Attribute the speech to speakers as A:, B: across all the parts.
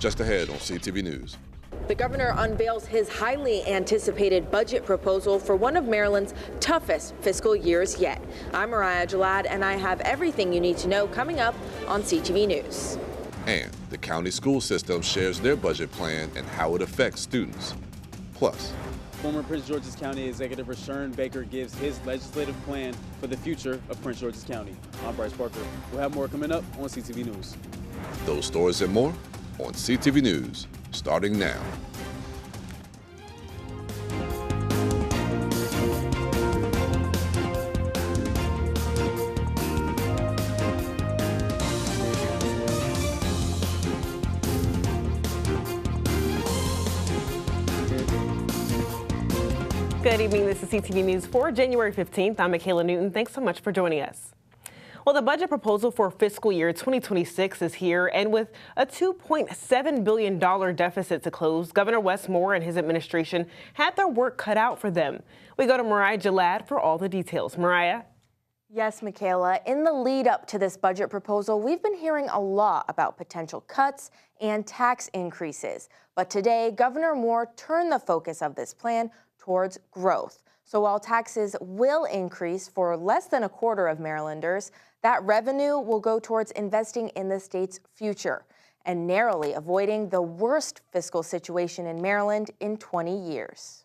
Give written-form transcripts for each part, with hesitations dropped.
A: Just ahead on CTV News.
B: The governor unveils his highly anticipated budget proposal for one of Maryland's toughest fiscal years yet. I'm Mariah Jalad, and I have everything you need to know coming up on CTV News.
A: And the county school system shares their budget plan and how it affects students. Plus,
C: former Prince George's County Executive Rashawn Baker gives his legislative plan for the future of Prince George's County. I'm Bryce Parker. We'll have more coming up on CTV News.
A: Those stories and more on CTV News, starting now.
D: Good evening. This is CTV News for January 15th. I'm Michaela Newton. Thanks so much for joining us. Well, the budget proposal for fiscal year 2026 is here, and with a $2.7 billion deficit to close, Governor Wes Moore and his administration had their work cut out for them. We go to Mariah Jalad for all the details. Mariah?
B: Yes, Michaela. In the lead up to this budget proposal, we've been hearing a lot about potential cuts and tax increases. But today, Governor Moore turned the focus of this plan towards growth. So while taxes will increase for less than a quarter of Marylanders, that revenue will go towards investing in the state's future and narrowly avoiding the worst fiscal situation in Maryland in 20 years.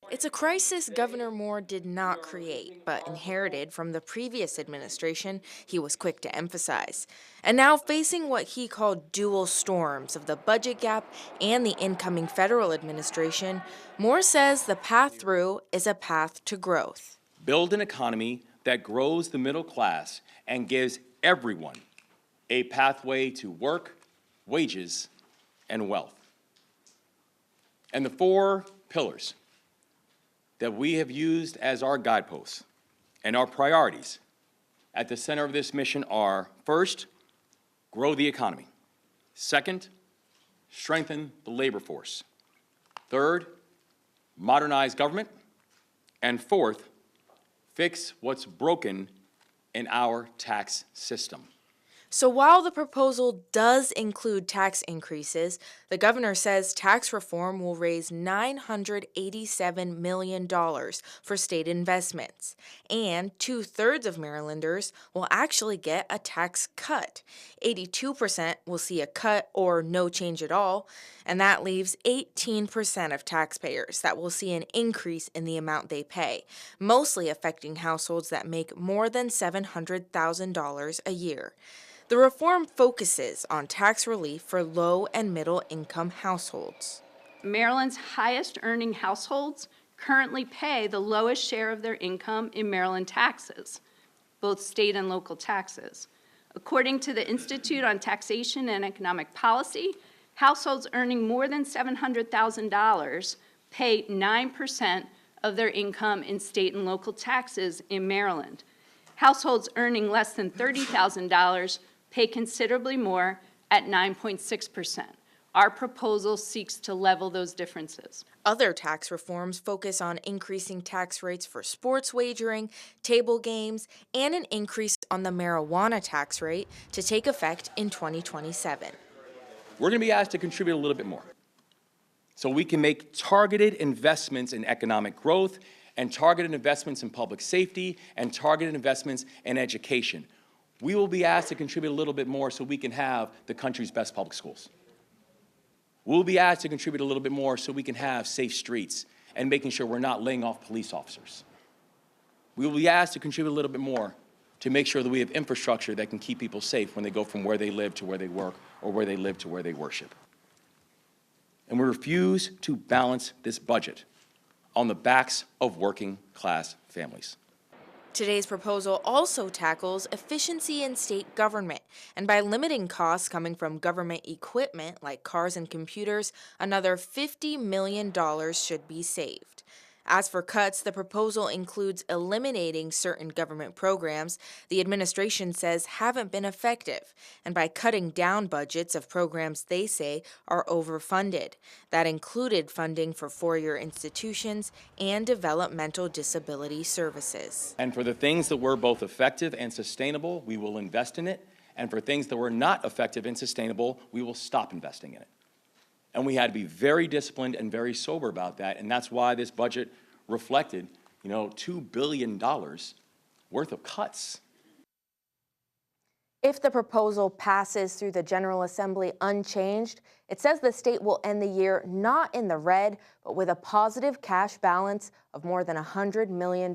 B: It's a crisis Governor Moore did not create, but inherited from the previous administration, he was quick to emphasize. And now facing what he called dual storms of the budget gap and the incoming federal administration, Moore says the path through is a path to growth.
E: Build an economy that grows the middle class and gives everyone a pathway to work, wages, and wealth. And the four pillars that we have used as our guideposts and our priorities at the center of this mission are: first, grow the economy; second, strengthen the labor force; third, modernize government; and fourth, fix what's broken in our tax system.
B: So while the proposal does include tax increases, the governor says tax reform will raise $987 million for state investments, and 2/3 of Marylanders will actually get a tax cut. 82% will see a cut or no change at all, and that leaves 18% of taxpayers that will see an increase in the amount they pay, mostly affecting households that make more than $700,000 a year. The reform focuses on tax relief for low and middle income households.
F: Maryland's highest earning households currently pay the lowest share of their income in Maryland taxes, both state and local taxes. According to the Institute on Taxation and Economic Policy, households earning more than $700,000 pay 9% of their income in state and local taxes in Maryland. Households earning less than $30,000 pay considerably more at 9.6%. Our proposal seeks to level those differences.
B: Other tax reforms focus on increasing tax rates for sports wagering, table games, and an increase on the marijuana tax rate to take effect in 2027.
E: We're going to be asked to contribute a little bit more so we can make targeted investments in economic growth and targeted investments in public safety and targeted investments in education. We will be asked to contribute a little bit more so we can have the country's best public schools. We'll be asked to contribute a little bit more so we can have safe streets and making sure we're not laying off police officers. We will be asked to contribute a little bit more to make sure that we have infrastructure that can keep people safe when they go from where they live to where they work or where they live to where they worship. And we refuse to balance this budget on the backs of working class families.
B: Today's proposal also tackles efficiency in state government, and by limiting costs coming from government equipment like cars and computers, another $50 million should be saved. As for cuts, the proposal includes eliminating certain government programs the administration says haven't been effective, and by cutting down budgets of programs they say are overfunded. That included funding for four-year institutions and developmental disability services.
E: And for the things that were both effective and sustainable, we will invest in it. And for things that were not effective and sustainable, we will stop investing in it. And we had to be very disciplined and very sober about that. And that's why this budget reflected, $2 billion worth of cuts.
B: If the proposal passes through the General Assembly unchanged, it says the state will end the year not in the red, but with a positive cash balance of more than $100 million.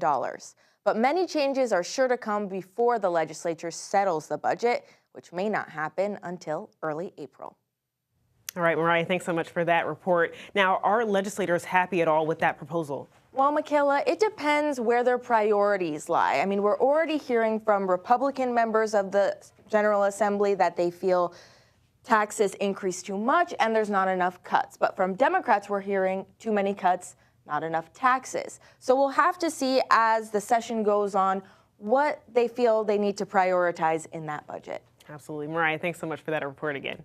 B: But many changes are sure to come before the legislature settles the budget, which may not happen until early April.
D: All right, Mariah, thanks so much for that report. Now, are legislators happy at all with that proposal?
B: Well, Michaela, it depends where their priorities lie. I mean, we're already hearing from Republican members of the General Assembly that they feel taxes increase too much and there's not enough cuts. But from Democrats, we're hearing too many cuts, not enough taxes. So we'll have to see as the session goes on what they feel they need to prioritize in that budget.
D: Absolutely. Mariah, thanks so much for that report again.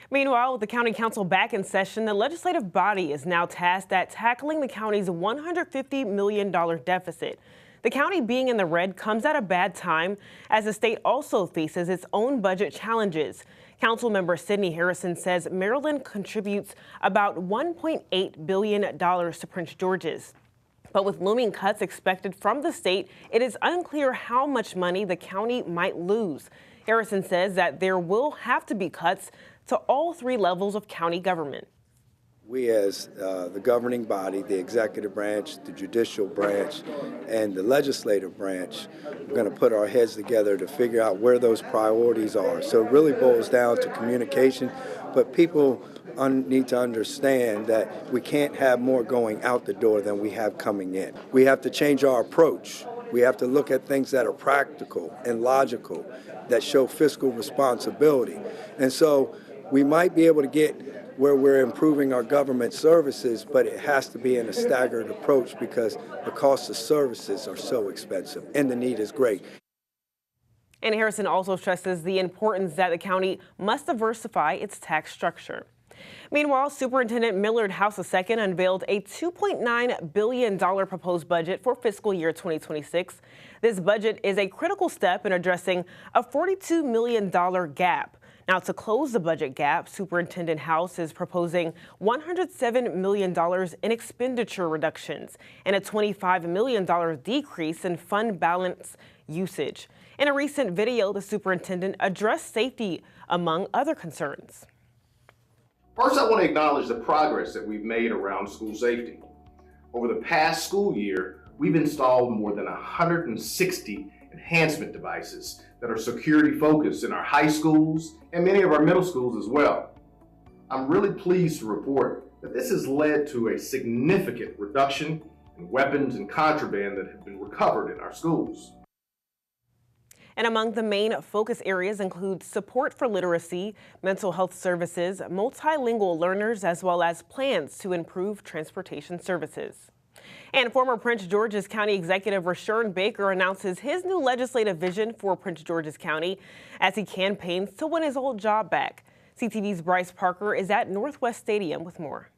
D: Meanwhile, with the county council back in session, the legislative body is now tasked at tackling the county's $150 million deficit. The county being in the red comes at a bad time as the state also faces its own budget challenges. Councilmember Sidney Harrison says Maryland contributes about $1.8 billion to Prince George's. But with looming cuts expected from the state, it is unclear how much money the county might lose. Harrison says that there will have to be cuts to all three levels of county government.
G: We as the governing body, the executive branch, the judicial branch, and the legislative branch, are going to put our heads together to figure out where those priorities are. So it really boils down to communication, but people need to understand that we can't have more going out the door than we have coming in. We have to change our approach. We have to look at things that are practical and logical, that show fiscal responsibility. And so we might be able to get where we're improving our government services, but it has to be in a staggered approach because the cost of services are so expensive and the need is great.
D: And Harrison also stresses the importance that the county must diversify its tax structure. Meanwhile, Superintendent Millard House II unveiled a $2.9 billion proposed budget for fiscal year 2026. This budget is a critical step in addressing a $42 million gap. Now, to close the budget gap, Superintendent House is proposing $107 million in expenditure reductions and a $25 million decrease in fund balance usage. In a recent video, the superintendent addressed safety among other concerns.
H: First, I want to acknowledge the progress that we've made around school safety. Over the past school year, we've installed more than 160 enhancement devices that are security focused in our high schools and many of our middle schools as well. I'm really pleased to report that this has led to a significant reduction in weapons and contraband that have been recovered in our schools.
D: And among the main focus areas include support for literacy, mental health services, multilingual learners, as well as plans to improve transportation services. And former Prince George's County Executive Rashawn Baker announces his new legislative vision for Prince George's County as he campaigns to win his old job back. CTV's Bryce Parker is at Northwest Stadium with more.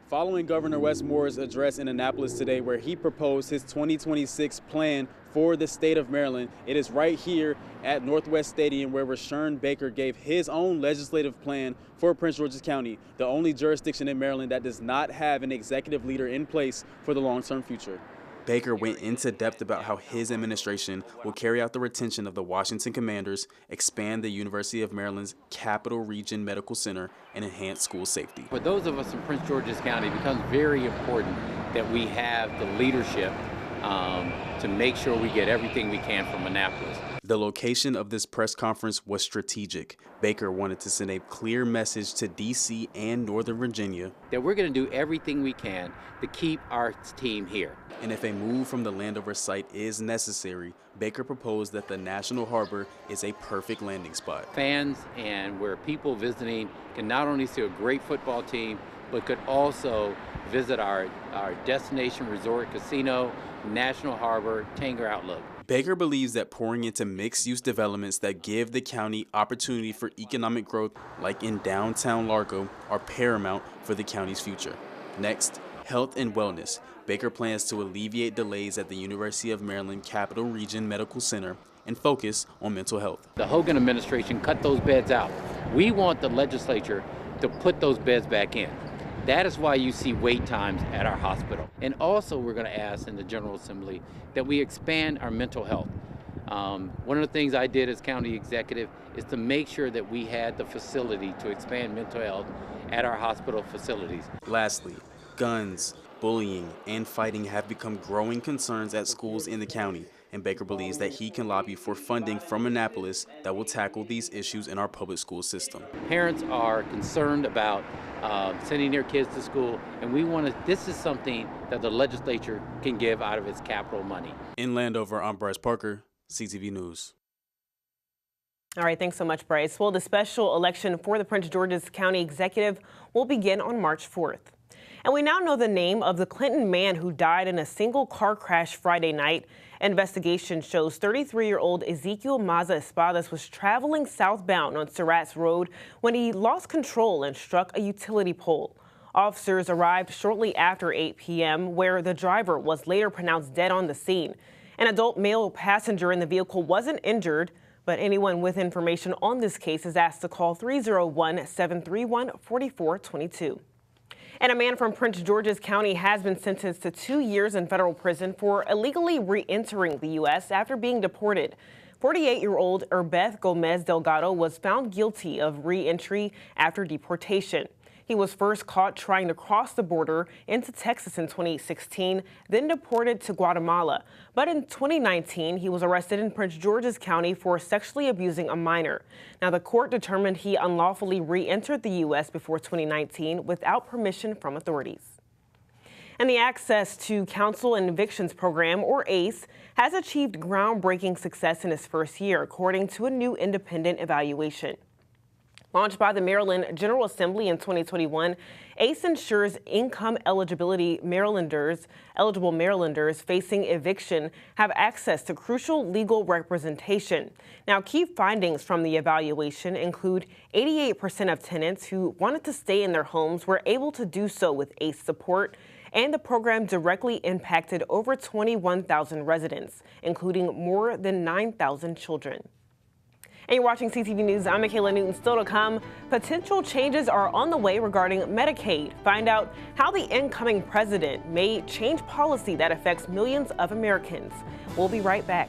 C: Following Governor Wes Moore's address in Annapolis today, where he proposed his 2026 plan for the state of Maryland, it is right here at Northwest Stadium where Rashawn Baker gave his own legislative plan for Prince George's County, the only jurisdiction in Maryland that does not have an executive leader in place for the long-term future.
I: Baker went into depth about how his administration will carry out the retention of the Washington Commanders, expand the University of Maryland's Capital Region Medical Center, and enhance school safety.
J: For those of us in Prince George's County, it becomes very important that we have the leadership to make sure we get everything we can from Annapolis.
I: The location of this press conference was strategic. Baker wanted to send a clear message to D.C. and Northern Virginia
J: that we're going to do everything we can to keep our team here.
I: And if a move from the Landover site is necessary, Baker proposed that the National Harbor is a perfect landing spot.
J: Fans and where people visiting can not only see a great football team, but could also visit our destination resort casino, National Harbor, Tanger Outlook.
I: Baker believes that pouring into mixed-use developments that give the county opportunity for economic growth, like in downtown Largo, are paramount for the county's future. Next, health and wellness. Baker plans to alleviate delays at the University of Maryland Capital Region Medical Center and focus on mental health.
J: The Hogan administration cut those beds out. We want the legislature to put those beds back in. That is why you see wait times at our hospital. And also we're going to ask in the General Assembly that we expand our mental health. One of the things I did as county executive is to make sure that we had the facility to expand mental health at our hospital facilities.
I: Lastly, guns, bullying, and fighting have become growing concerns at schools in the county, and Baker believes that he can lobby for funding from Annapolis that will tackle these issues in our public school system.
J: Parents are concerned about sending their kids to school, and this is something that the legislature can give out of its capital money.
I: In Landover, I'm Bryce Parker, CTV News.
D: All right, thanks so much, Bryce. Well, the special election for the Prince George's County Executive will begin on March 4th. And we now know the name of the Clinton man who died in a single car crash Friday night. Investigation shows 33-year-old Ezekiel Maza Espadas was traveling southbound on Surratt's Road when he lost control and struck a utility pole. Officers arrived shortly after 8 p.m., where the driver was later pronounced dead on the scene. An adult male passenger in the vehicle wasn't injured, but anyone with information on this case is asked to call 301-731-4422. And a man from Prince George's County has been sentenced to 2 years in federal prison for illegally re-entering the U.S. after being deported. 48-year-old Erbeth Gomez Delgado was found guilty of re-entry after deportation. He was first caught trying to cross the border into Texas in 2016, then deported to Guatemala. But in 2019, he was arrested in Prince George's County for sexually abusing a minor. Now, the court determined he unlawfully re-entered the U.S. before 2019 without permission from authorities. And the Access to Counsel and Evictions Program, or ACE, has achieved groundbreaking success in its first year, according to a new independent evaluation. Launched by the Maryland General Assembly in 2021, ACE ensures income eligible Marylanders facing eviction have access to crucial legal representation. Now, key findings from the evaluation include 88% of tenants who wanted to stay in their homes were able to do so with ACE support, and the program directly impacted over 21,000 residents, including more than 9,000 children. And you're watching CTV News. I'm Michaela Newton. Still to come, potential changes are on the way regarding Medicaid. Find out how the incoming president may change policy that affects millions of Americans. We'll be right back.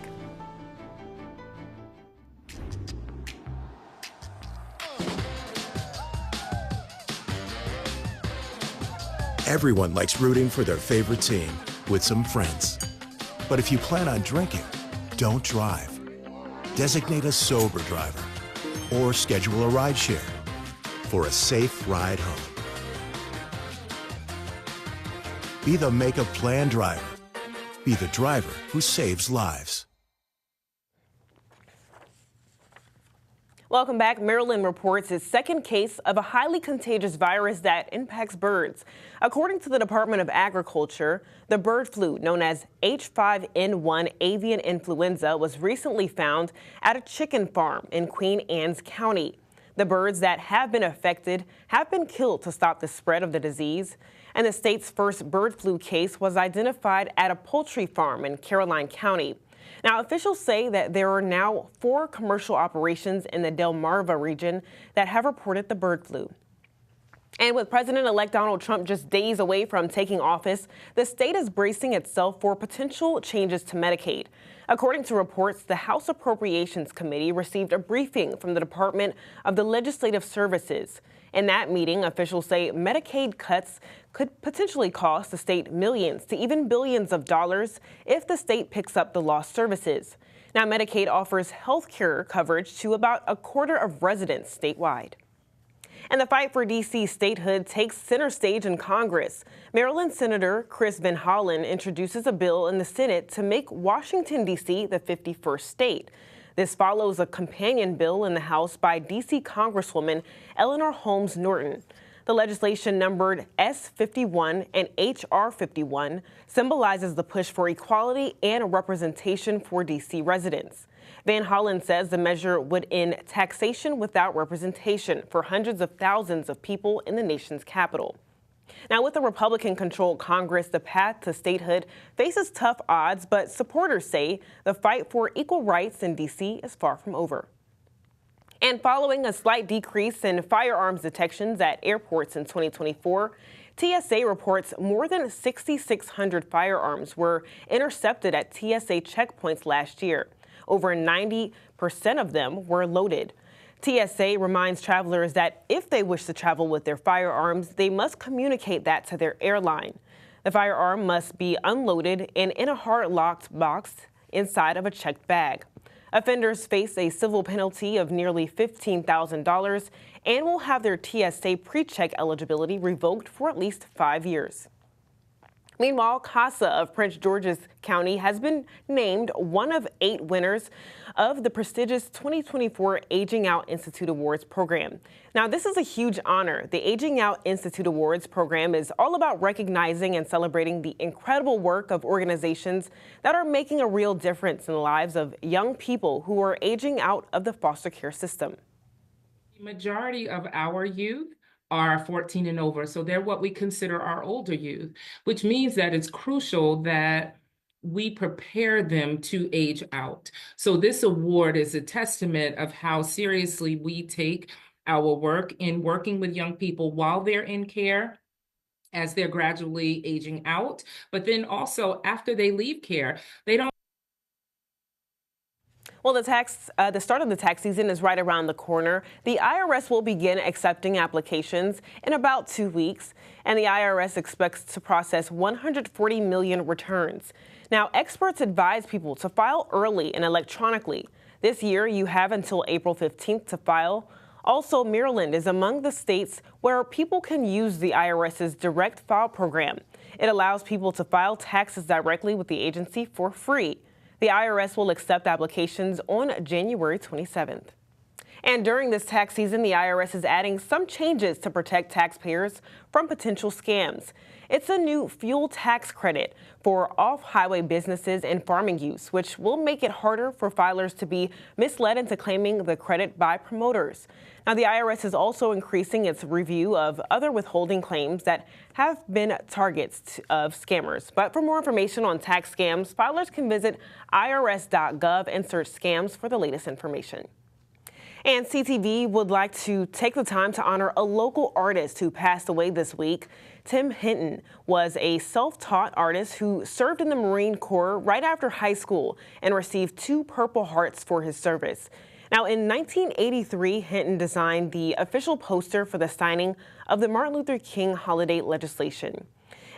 K: Everyone likes rooting for their favorite team with some friends. But if you plan on drinking, don't drive. Designate a sober driver or schedule a rideshare for a safe ride home. Be the make-a-plan driver. Be the driver who saves lives.
D: Welcome back. Maryland reports its second case of a highly contagious virus that impacts birds. According to the Department of Agriculture, the bird flu known as H5N1 avian influenza was recently found at a chicken farm in Queen Anne's County. The birds that have been affected have been killed to stop the spread of the disease. And the state's first bird flu case was identified at a poultry farm in Caroline County. Now, officials say that there are now 4 commercial operations in the Delmarva region that have reported the bird flu. And with President-elect Donald Trump just days away from taking office, the state is bracing itself for potential changes to Medicaid. According to reports, the House Appropriations Committee received a briefing from the Department of the Legislative Services. In that meeting, officials say Medicaid cuts could potentially cost the state millions to even billions of dollars if the state picks up the lost services. Now, Medicaid offers health care coverage to about a quarter of residents statewide. And the fight for D.C. statehood takes center stage in Congress. Maryland Senator Chris Van Hollen introduces a bill in the Senate to make Washington, D.C. the 51st state. This follows a companion bill in the House by D.C. Congresswoman Eleanor Holmes Norton. The legislation, numbered S51 and H.R. 51, symbolizes the push for equality and representation for D.C. residents. Van Hollen says the measure would end taxation without representation for hundreds of thousands of people in the nation's capital. Now, with a Republican-controlled Congress, the path to statehood faces tough odds, but supporters say the fight for equal rights in D.C. is far from over. And following a slight decrease in firearms detections at airports in 2024, TSA reports more than 6,600 firearms were intercepted at TSA checkpoints last year. Over 90% of them were loaded. TSA reminds travelers that if they wish to travel with their firearms, they must communicate that to their airline. The firearm must be unloaded and in a hard-locked box inside of a checked bag. Offenders face a civil penalty of nearly $15,000 and will have their TSA pre-check eligibility revoked for at least 5 years. Meanwhile, CASA of Prince George's County has been named one of 8 winners of the prestigious 2024 Aging Out Institute Awards program. Now, this is a huge honor. The Aging Out Institute Awards program is all about recognizing and celebrating the incredible work of organizations that are making a real difference in the lives of young people who are aging out of the foster care system.
L: The majority of our youth are 14 and over, so they're what we consider our older youth, which means that it's crucial that we prepare them to age out. So this award is a testament of how seriously we take our work in working with young people while they're in care, as they're gradually aging out, but then also after they leave care, they don't.
D: Well, the start of the tax season is right around the corner. The IRS will begin accepting applications in about 2 weeks, and the IRS expects to process 140 million returns. Now, experts advise people to file early and electronically. This year, you have until April 15th to file. Also, Maryland is among the states where people can use the IRS's direct file program. It allows people to file taxes directly with the agency for free. The IRS will accept applications on January 27th. And during this tax season, the IRS is adding some changes to protect taxpayers from potential scams. It's a new fuel tax credit for off-highway businesses and farming use, which will make it harder for filers to be misled into claiming the credit by promoters. Now, the IRS is also increasing its review of other withholding claims that have been targets of scammers. But for more information on tax scams, filers can visit irs.gov and search scams for the latest information. And CTV would like to take the time to honor a local artist who passed away this week. Tim Hinton was a self-taught artist who served in the Marine Corps right after high school and received 2 Purple Hearts for his service. Now, in 1983, Hinton designed the official poster for the signing of the Martin Luther King holiday legislation.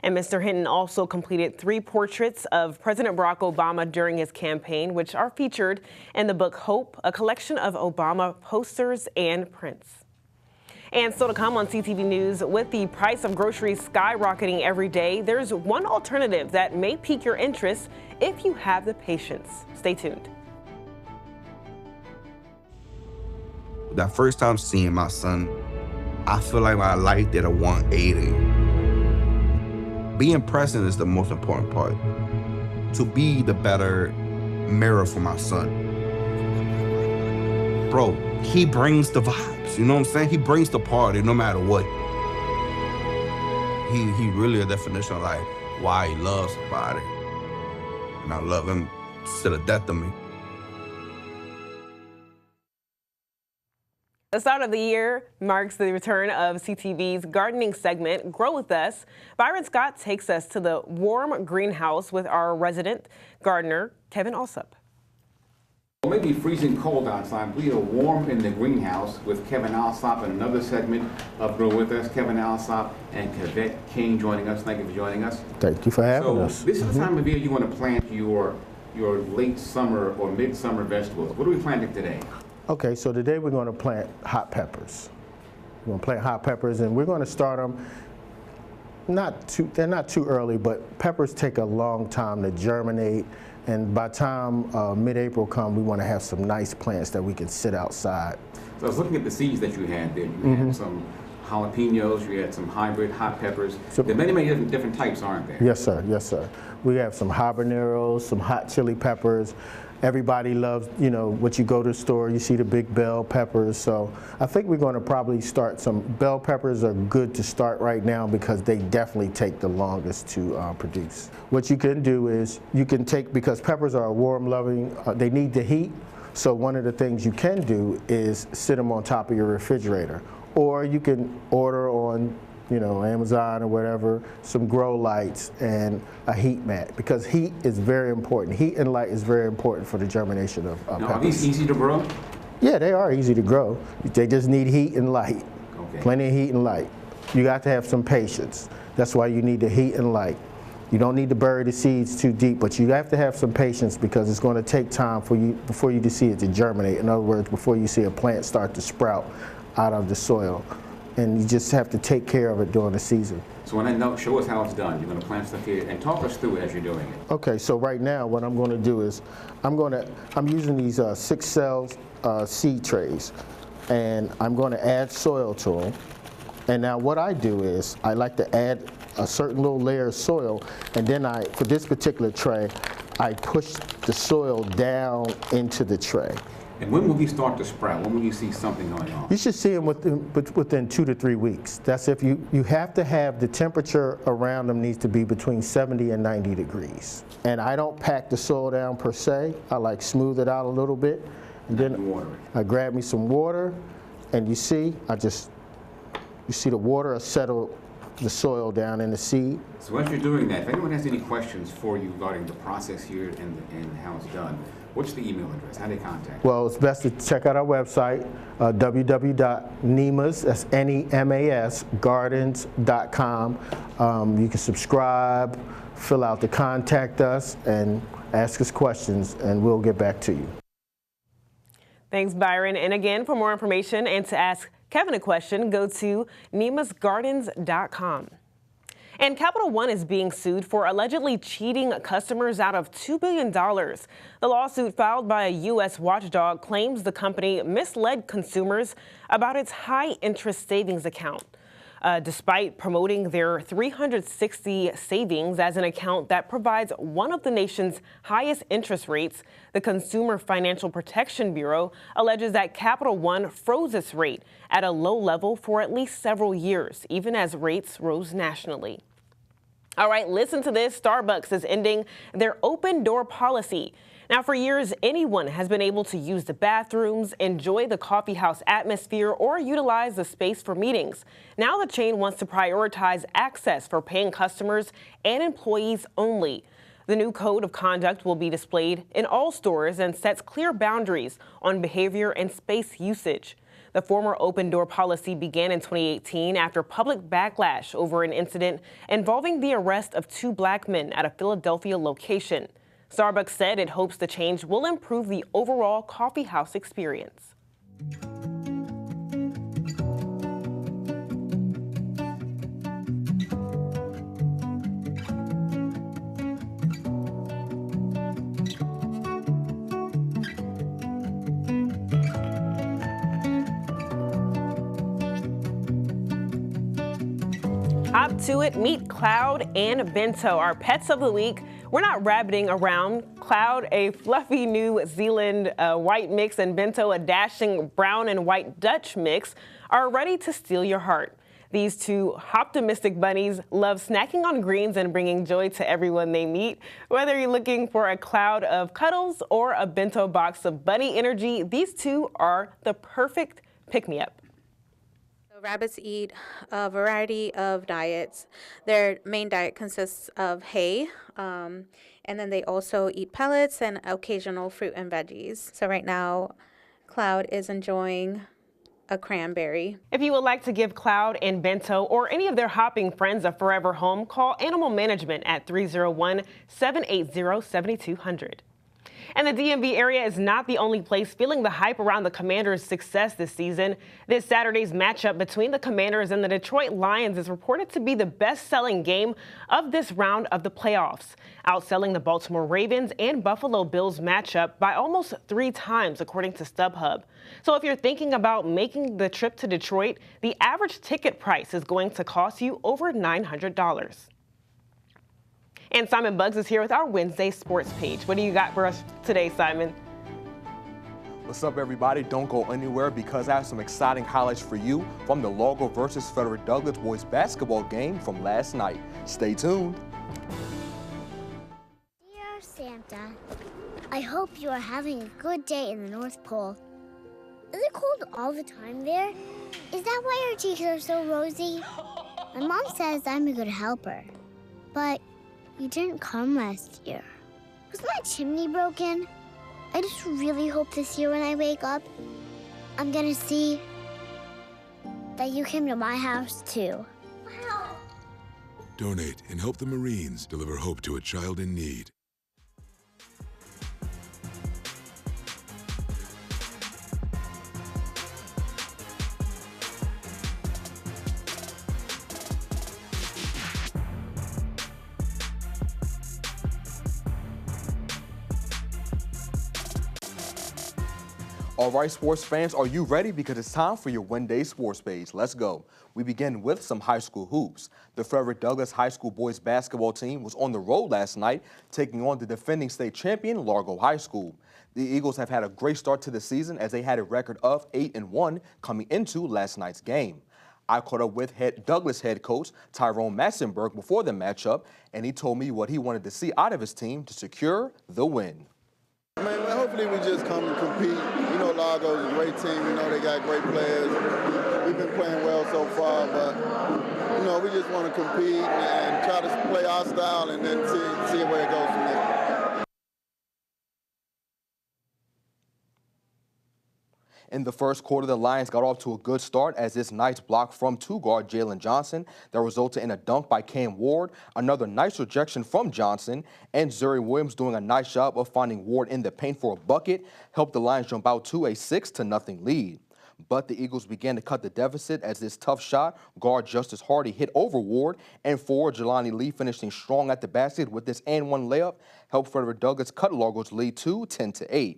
D: And Mr. Hinton also completed 3 portraits of President Barack Obama during his campaign, which are featured in the book Hope, a collection of Obama posters and prints. And still to come on CTV News, with the price of groceries skyrocketing every day, there's one alternative that may pique your interest if you have the patience. Stay tuned.
M: That first time seeing my son, I feel like my life did a 180. Being present is the most important part. To be the better mirror for my son. Bro, he brings the vibes, you know what I'm saying? He brings the party no matter what. He really a definition of like why he loves somebody. And I love him to the death of me.
D: The start of the year marks the return of CTV's gardening segment, Grow With Us. Byron Scott takes us to the warm greenhouse with our resident gardener, Kevin Alsop.
N: It may be freezing cold outside. We are warm in the greenhouse with Kevin Alsop and another segment of Grow With Us. Kevin Alsop and Kavette King joining us. Thank you for joining us.
O: Thank you for having us.
N: This is the time of year you want to plant your late summer or midsummer vegetables. What are we planting today?
O: Okay, so today we're going to plant hot peppers. We're going to plant hot peppers, and we're going to start them they're not too early, but peppers take a long time to germinate, and by the time mid-April comes, we want to have some nice plants that we can sit outside.
N: So I was looking at the seeds that you had there. You had some jalapenos, you had some hybrid hot peppers. So, there are many, many different types, aren't there?
O: Yes, sir. Yes, sir. We have some habaneros, some hot chili peppers, Everybody loves, you know, what you go to the store, you see the big bell peppers. So I think we're going to probably start some bell peppers are good to start right now because they definitely take the longest to produce. What you can do is you can take, because peppers are warm loving, they need the heat. So one of the things you can do is sit them on top of your refrigerator, or you can order on, you know, Amazon or whatever, some grow lights and a heat mat, because heat is very important. Heat and light is very important for the germination of peppers.
N: Are these easy to grow?
O: Yeah, they are easy to grow. They just need heat and light.
N: Okay.
O: Plenty of heat and light. You got to have some patience. That's why you need the heat and light. You don't need to bury the seeds too deep, but you have to have some patience because it's going to take time for you before you see it to germinate. In other words, before you see a plant start to sprout out of the soil. And you just have to take care of it during the season.
N: So when I know, show us how it's done. You're going to plant stuff here and talk us through it as you're doing it.
O: Okay, so right now what I'm going to do is I'm using these 6 cells seed trays, and I'm going to add soil to them. And now what I do is I like to add a certain little layer of soil, and then for this particular tray, I push the soil down into the tray.
N: And when will these start to sprout? When will you see something going on?
O: You should see them within 2 to 3 weeks. That's if you have to have the temperature around them needs to be between 70 and 90 degrees. And I don't pack the soil down per se. I like smooth it out a little bit. And then I grab me some water, and you see the water will settle the soil down in the seed.
N: So as you're doing that, if anyone has any questions for you regarding the process here and how it's done, what's the email address? How do they contact you?
O: Well, it's best to check out our website, www.nemas, that's N-E-M-A-S, gardens.com. You can subscribe, fill out the contact us, and ask us questions, and we'll get back to you.
D: Thanks, Byron. And again, for more information and to ask Kevin a question, go to nemasgardens.com. And Capital One is being sued for allegedly cheating customers out of $2 billion. The lawsuit filed by a U.S. watchdog claims the company misled consumers about its high-interest savings account. Despite promoting their 360 savings as an account that provides one of the nation's highest interest rates, the Consumer Financial Protection Bureau alleges that Capital One froze its rate at a low level for at least several years, even as rates rose nationally. All right, listen to this. Starbucks is ending their open door policy. Now, for years, anyone has been able to use the bathrooms, enjoy the coffeehouse atmosphere, or utilize the space for meetings. Now the chain wants to prioritize access for paying customers and employees only. The new code of conduct will be displayed in all stores and sets clear boundaries on behavior and space usage. The former open door policy began in 2018 after public backlash over an incident involving the arrest of 2 black men at a Philadelphia location. Starbucks said it hopes the change will improve the overall coffeehouse experience. Hop to it, meet Cloud and Bento, our pets of the week. We're not rabbiting around. Cloud, a fluffy New Zealand white mix, and Bento, a dashing brown and white Dutch mix, are ready to steal your heart. These 2 optimistic bunnies love snacking on greens and bringing joy to everyone they meet. Whether you're looking for a cloud of cuddles or a Bento box of bunny energy, these 2 are the perfect pick-me-up.
P: Rabbits eat a variety of diets. Their main diet consists of hay, and then they also eat pellets and occasional fruit and veggies. So right now, Cloud is enjoying a cranberry.
D: If you would like to give Cloud and Bento or any of their hopping friends a forever home, call Animal Management at 301-780-7200. And the DMV area is not the only place feeling the hype around the Commanders' success this season. This Saturday's matchup between the Commanders and the Detroit Lions is reported to be the best-selling game of this round of the playoffs, outselling the Baltimore Ravens and Buffalo Bills matchup by almost 3 times, according to StubHub. So if you're thinking about making the trip to Detroit, the average ticket price is going to cost you over $900. And Simon Buggs is here with our Wednesday sports page. What do you got for us today, Simon?
Q: What's up, everybody? Don't go anywhere because I have some exciting highlights for you from the Largo versus Frederick Douglass boys basketball game from last night. Stay tuned.
R: Dear Santa, I hope you are having a good day in the North Pole. Is it cold all the time there? Is that why your cheeks are so rosy? My mom says I'm a good helper, but you didn't come last year. Was my chimney broken? I just really hope this year when I wake up, I'm gonna see that you came to my house too. Wow.
S: Donate and help the Marines deliver hope to a child in need.
Q: All right, sports fans, are you ready? Because it's time for your Wednesday sports page. Let's go. We begin with some high school hoops. The Frederick Douglass High School boys basketball team was on the road last night, taking on the defending state champion, Largo High School. The Eagles have had a great start to the season as they had a record of 8-1 coming into last night's game. I caught up with Douglass head coach Tyrone Massenberg before the matchup, and he told me what he wanted to see out of his team to secure the win.
T: Man, hopefully we just come and compete. You know, Largo's a great team. You know, they got great players. We've been playing well so far, but, you know, we just want to compete and try to play our style and then see where it goes from there.
Q: In the first quarter, the Lions got off to a good start as this nice block from two-guard Jalen Johnson that resulted in a dunk by Cam Ward, another nice rejection from Johnson, and Zuri Williams doing a nice job of finding Ward in the paint for a bucket helped the Lions jump out to a 6-0 lead. But the Eagles began to cut the deficit as this tough shot, guard Justice Hardy hit over Ward, and forward Jelani Lee finishing strong at the basket with this and-one layup helped Frederick Douglass cut Largo's lead to 10-8.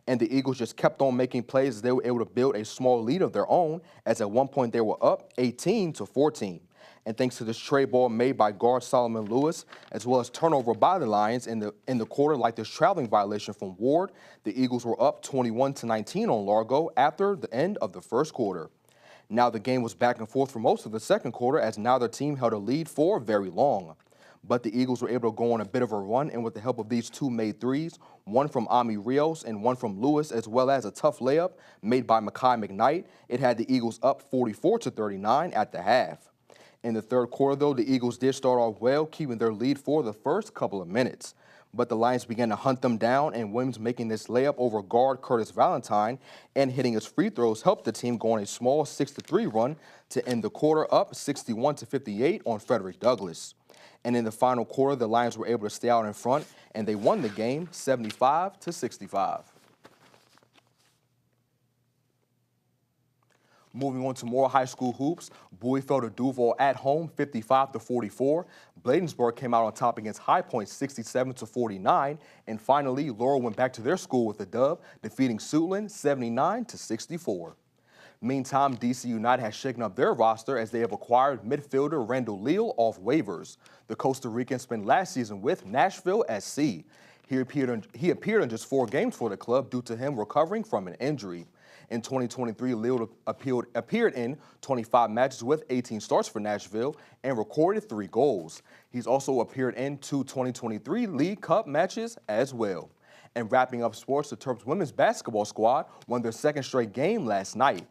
Q: And the Eagles just kept on making plays as they were able to build a small lead of their own, as at one point they were up 18-14. And thanks to this trade ball made by guard Solomon Lewis, as well as turnover by the Lions in the quarter, like this traveling violation from Ward, the Eagles were up 21-19 on Largo after the end of the first quarter. Now the game was back and forth for most of the second quarter, as neither team held a lead for very long. But the Eagles were able to go on a bit of a run, and with the help of these two made threes, one from Ami Rios and one from Lewis, as well as a tough layup made by Mekhi McKnight, it had the Eagles up 44-39 at the half. In the third quarter, though, the Eagles did start off well, keeping their lead for the first couple of minutes. But the Lions began to hunt them down, and Williams making this layup over guard Curtis Valentine and hitting his free throws helped the team go on a small 6-3 run to end the quarter up 61-58 on Frederick Douglass. And in the final quarter, the Lions were able to stay out in front, and they won the game 75-65. Moving on to more high school hoops, Bowie fell to Duval at home 55-44. Bladensburg came out on top against High Point 67-49. And finally, Laurel went back to their school with a dub, defeating Suitland 79-64. Meantime, DC United has shaken up their roster as they have acquired midfielder Randall Leal off waivers. The Costa Rican spent last season with Nashville SC. He appeared in just 4 games for the club due to him recovering from an injury. In 2023, Leal appeared in 25 matches with 18 starts for Nashville and recorded 3 goals. He's also appeared in 2 2023 League Cup matches as well. And wrapping up sports, the Terps women's basketball squad won their second straight game last night.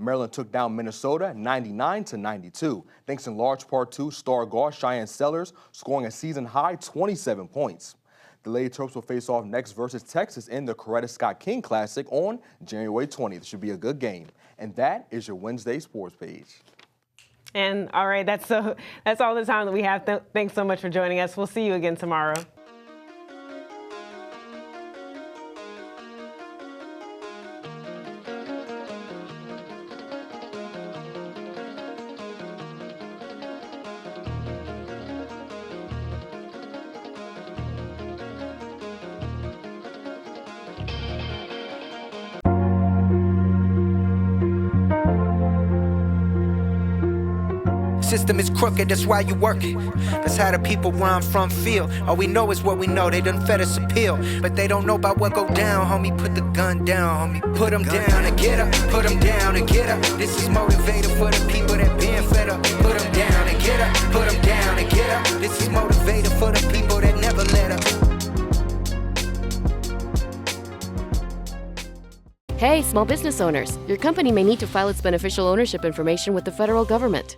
Q: Maryland took down Minnesota 99-92, thanks in large part to star guard Cheyenne Sellers scoring a season-high 27 points. The Lady Terps will face off next versus Texas in the Coretta Scott King Classic on January 20th. It should be a good game. And that is your Wednesday sports page.
D: And all right, that's all the time that we have. Thanks so much for joining us. We'll see you again tomorrow.
U: System is crooked, that's why you work it. That's how the people where I'm from feel. All we know is what we know, they done fed us appeal. But they don't know about what go down, homie. Put the gun down, homie. Put them down and get up. Put them down and get up. This is motivated for the people that been fed up. Put them down and get up. Put them down and get up. This is motivated for the people that never let up.
V: Hey, small business owners, your company may need to file its beneficial ownership information with the federal government.